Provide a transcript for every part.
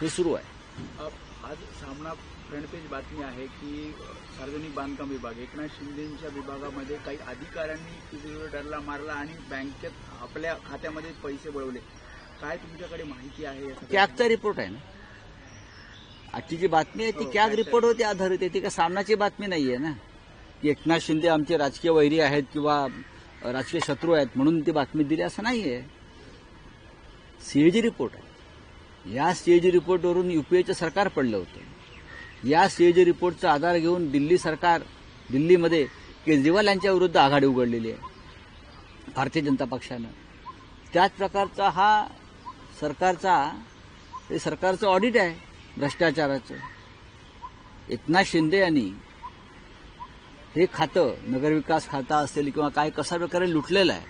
हे सुरू आहे. आज सामना फ्रंट पेज बातमी आहे की सार्वजनिक बांधकाम विभाग एकनाथ शिंदेच्या विभागामध्ये काही अधिकाऱ्यांनी डरला मारला आणि बँकेत आपल्या खात्यामध्ये पैसे वळवले. काय तुमच्याकडे माहिती आहे? कॅगचा रिपोर्ट आहे ना, आजची जी बातमी आहे ती कॅग रिपोर्टवरती आधारित आहे. ती काय सामनाची बातमी नाहीये ना, की एकनाथ शिंदे आमचे राजकीय वैरी आहेत किंवा राजकीय शत्रू आहेत म्हणून ती बातमी दिली असं नाहीये. सीएजी रिपोर्ट आहे. या सीएजी रिपोर्टवरून यूपीएचं सरकार पडलं होतं. या सीएजी रिपोर्टचा आधार घेऊन दिल्लीमध्ये केजरीवाल यांच्या विरुद्ध आघाडी उघडलेली आहे भारतीय जनता पक्षानं. त्याच प्रकारचा हा सरकारचं ऑडिट आहे भ्रष्टाचाराचं. एकनाथ शिंदे यांनी हे खातं, नगरविकास खातं असेल किंवा काय कशा प्रकारे लुटलेलं आहे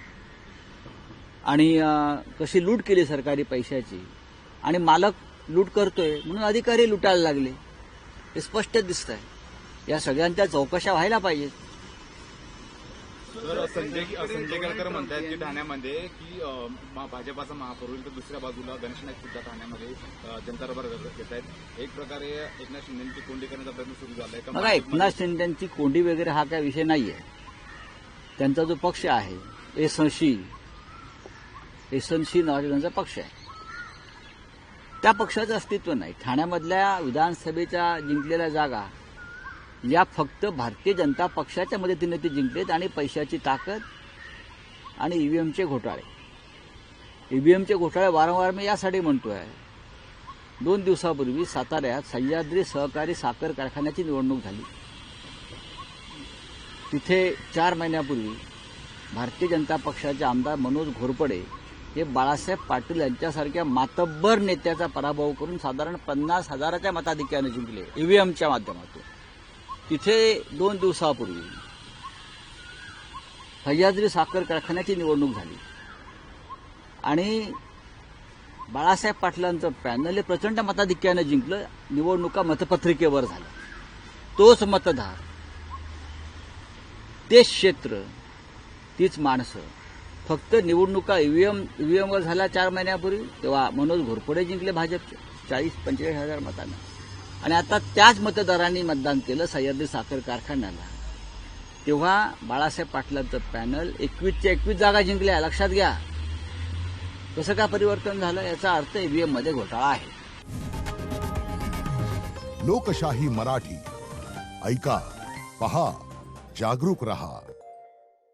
आणि कशी लूट केली सरकारी पैशाची आणि मालक लूट करतोय म्हणून अधिकारी लुटायला लागले, हे स्पष्ट दिसत आहे. या सगळ्यांच्या चौकशा व्हायला पाहिजेत. संजय केळकर म्हणतात की ठाण्यामध्ये की भाजपाचा महापौर होईल तर दुसऱ्या बाजूला गणेश नाईक सुद्धा ठाण्यामध्ये जनता दरबार घेत आहेत. एक प्रकारे एकनाथ शिंदेची कोंडी करण्याचा प्रयत्न सुरू झालाय का? बघा, एकनाथ शिंदेची कोंडी वगैरे हा काय विषय नाहीये. त्यांचा जो पक्ष आहे एसएनसी नावाचा त्यांचा पक्ष आहे, त्या पक्षाचं अस्तित्व नाही. ठाण्यामधल्या विधानसभेच्या जिंकलेल्या जागा या फक्त भारतीय जनता पक्षाच्या मदतीने ते जिंकलेत आणि पैशाची ताकद आणि ईव्हीएमचे घोटाळे वारंवार मी यासाठी म्हणतोय. 2 दिवसापूर्वी साताऱ्यात सह्याद्री सहकारी साखर कारखान्याची निवडणूक झाली. तिथे 4 महिन्यापूर्वी भारतीय जनता पक्षाचे आमदार मनोज घोरपडे हे बाळासाहेब पाटील यांच्यासारख्या मातब्बर नेत्याचा पराभव करून साधारण 50,000च्या मताधिक्याने जिंकले ईव्हीएमच्या माध्यमातून. तिथे 2 दिवसापूर्वी सह्याद्री साखर कारखान्याची निवडणूक झाली आणि बाळासाहेब पाटलांचं पॅनल हे प्रचंड मताधिक्याने जिंकलं. निवडणुका मतपत्रिकेवर झाल्या. तोच मतदार, तेच क्षेत्र, तीच माणसं. फक्त निवडणुका ईव्हीएमवर झाल्या 4 महिन्यापूर्वी, तेव्हा मनोज घोरपडे जिंकले भाजपचे 40-45,000 मतांना. आणि आता त्याच मतदारांनी मतदान केलं सह्याद्री साखर कारखान्याला. तेव्हा बाळासाहेब पाटलांचं पॅनल 21च्या 21 जागा जिंकल्या. लक्षात घ्या कसं काय परिवर्तन झालं. याचा अर्थ ईव्हीएम मध्ये घोटाळा आहे. लोकशाही मराठी ऐका, पहा, जागरूक रहा.